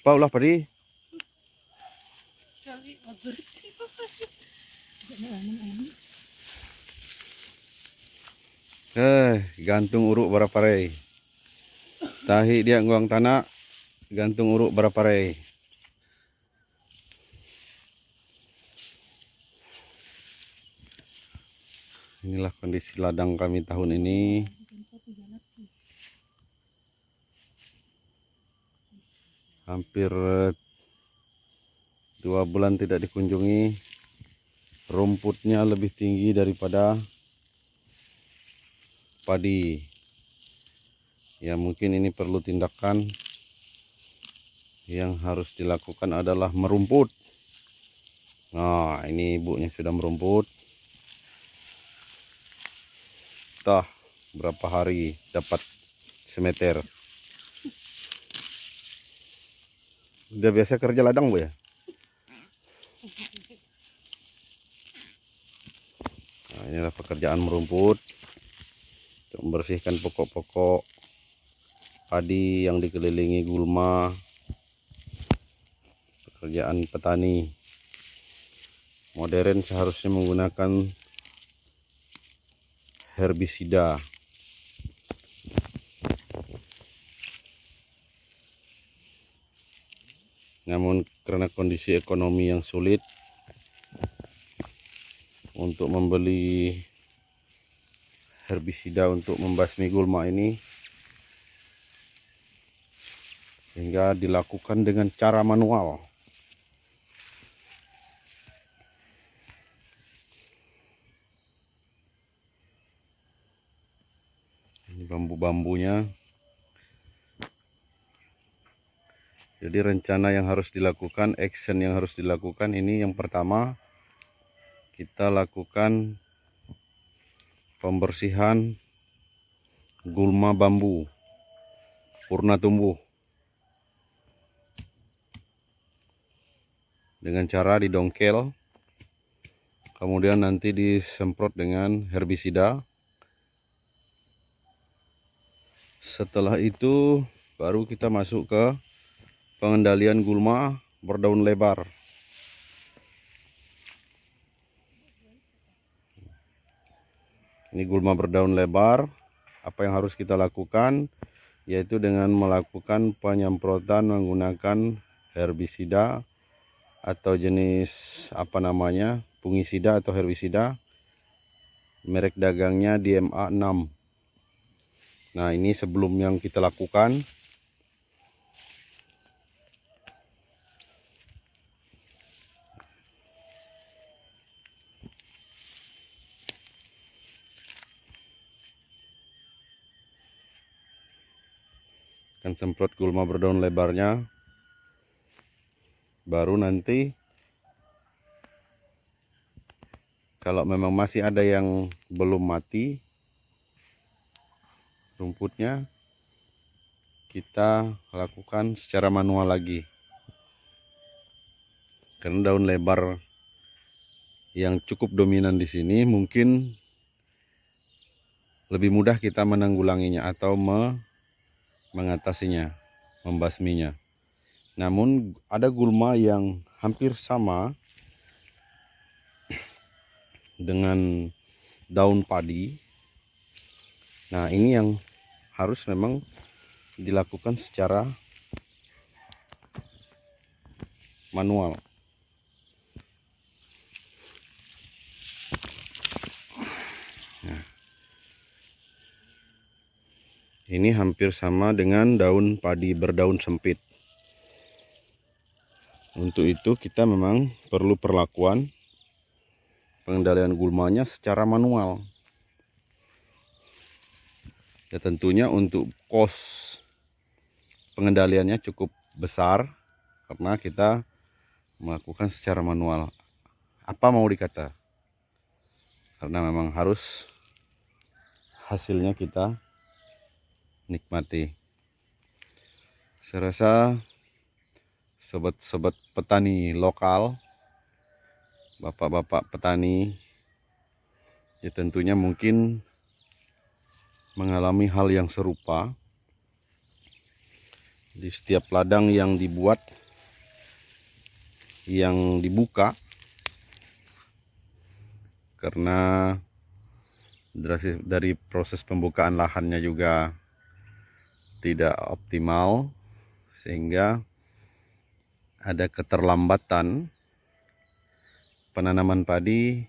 Paulah padi. Gantung uruk berapa rei. Tahi dia nguang tanah, gantung uruk berapa rei. Inilah kondisi ladang kami tahun ini. Hampir 2 bulan tidak dikunjungi. Rumputnya lebih tinggi daripada padi. Ya mungkin ini perlu tindakan. Yang harus dilakukan adalah merumput. Nah, ini ibunya sudah merumput. Tah, berapa hari dapat semeter. Udah biasa kerja ladang, Bu ya? Nah, inilah pekerjaan merumput untuk membersihkan pokok-pokok padi yang dikelilingi gulma. Pekerjaan petani modern seharusnya menggunakan herbisida. Namun karena kondisi ekonomi yang sulit untuk membeli herbisida untuk membasmi gulma ini, sehingga dilakukan dengan cara manual. Ini bambu-bambunya. Jadi rencana yang harus dilakukan, action yang harus dilakukan ini, yang pertama kita lakukan pembersihan gulma bambu purna tumbuh dengan cara didongkel, kemudian nanti disemprot dengan herbisida. Setelah itu baru kita masuk ke pengendalian gulma berdaun lebar. Ini gulma berdaun lebar. Apa yang harus kita lakukan? Yaitu dengan melakukan penyemprotan menggunakan herbisida atau jenis fungisida atau herbisida. Merek dagangnya DMA 6. Nah, ini sebelum yang kita lakukan. Akan semprot gulma berdaun lebarnya. Baru nanti kalau memang masih ada yang belum mati rumputnya, kita lakukan secara manual lagi. Karena daun lebar yang cukup dominan di sini, mungkin lebih mudah kita menanggulanginya atau mengatasinya, membasminya. Namun ada gulma yang hampir sama dengan daun padi. Nah, ini yang harus memang dilakukan secara manual. Nah, ini hampir sama dengan daun padi berdaun sempit. Untuk itu kita memang perlu perlakuan pengendalian gulmanya secara manual. Ya tentunya untuk kos pengendaliannya cukup besar karena kita melakukan secara manual. Apa mau dikata? Karena memang harus hasilnya kita nikmati. Saya rasa sobat-sobat petani lokal, bapak-bapak petani, ya tentunya mungkin mengalami hal yang serupa. Di setiap ladang yang dibuka, karena dari proses pembukaan lahannya juga tidak optimal, sehingga ada keterlambatan penanaman padi,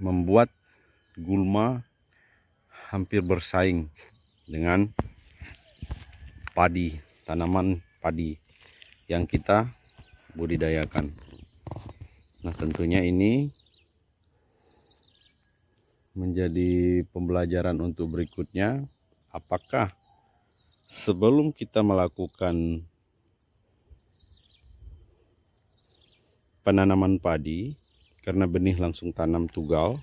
membuat gulma hampir bersaing dengan padi, tanaman padi yang kita budidayakan. Nah, tentunya ini menjadi pembelajaran untuk berikutnya, apakah sebelum kita melakukan penanaman padi, karena benih langsung tanam tugal,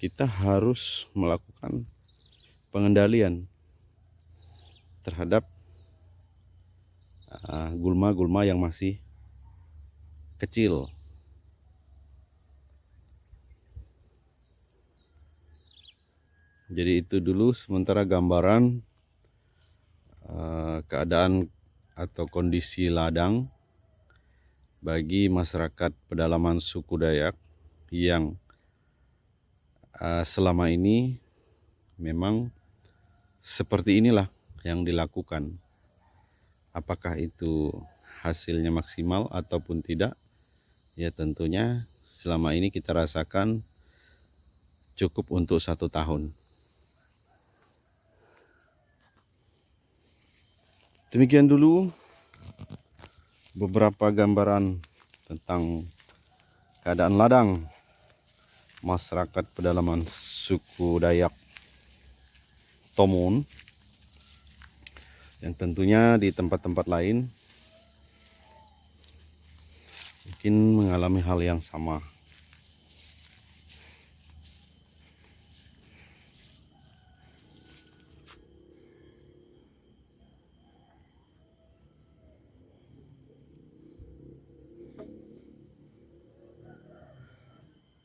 kita harus melakukan pengendalian terhadap gulma-gulma yang masih kecil. Jadi itu dulu sementara gambaran keadaan atau kondisi ladang bagi masyarakat pedalaman suku Dayak yang selama ini memang seperti inilah yang dilakukan. Apakah itu hasilnya maksimal ataupun tidak, ya tentunya selama ini kita rasakan cukup untuk 1 tahun. Demikian dulu beberapa gambaran tentang keadaan ladang masyarakat pedalaman suku Dayak Tomoun, yang tentunya di tempat-tempat lain mungkin mengalami hal yang sama.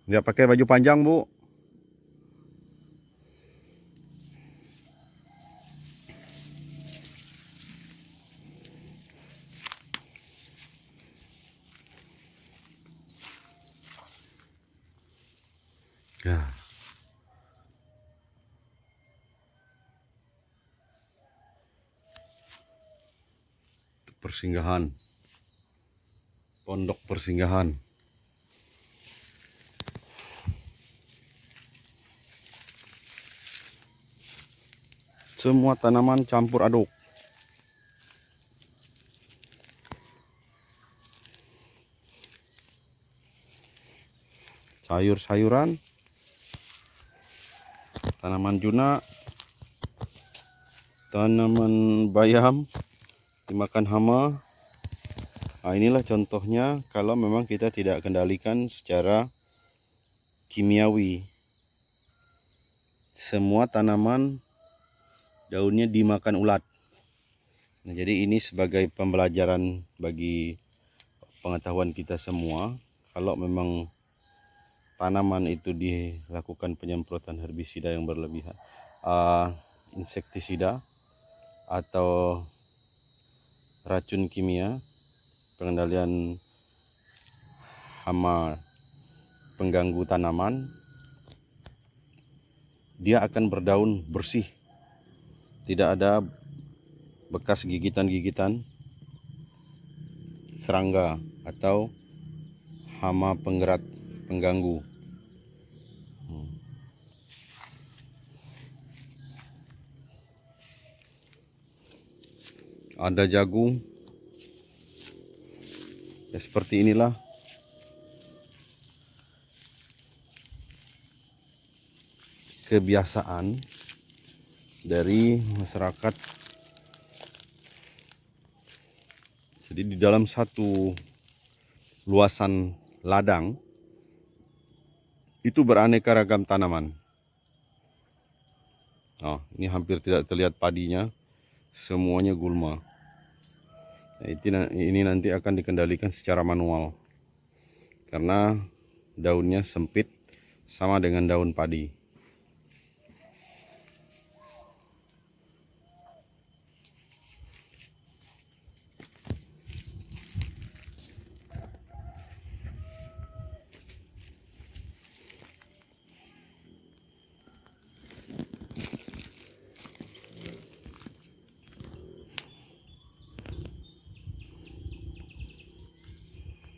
Nggak pakai baju panjang, Bu. Ya. Persinggahan. Pondok persinggahan. Semua tanaman campur aduk. Sayur-sayuran, tanaman juna, tanaman bayam dimakan hama. Nah, inilah contohnya kalau memang kita tidak kendalikan secara kimiawi. Semua tanaman daunnya dimakan ulat. Nah, jadi ini sebagai pembelajaran bagi pengetahuan kita semua, kalau memang tanaman itu dilakukan penyemprotan herbisida yang berlebihan, insektisida atau racun kimia, pengendalian hama pengganggu tanaman, dia akan berdaun bersih, tidak ada bekas gigitan-gigitan serangga atau hama penggerak pengganggu. Ada jagung, ya seperti inilah kebiasaan dari masyarakat. Jadi di dalam satu luasan ladang itu beraneka ragam tanaman. Nah, ini hampir tidak terlihat padinya, semuanya gulma. Nah, ini nanti akan dikendalikan secara manual karena daunnya sempit sama dengan daun padi.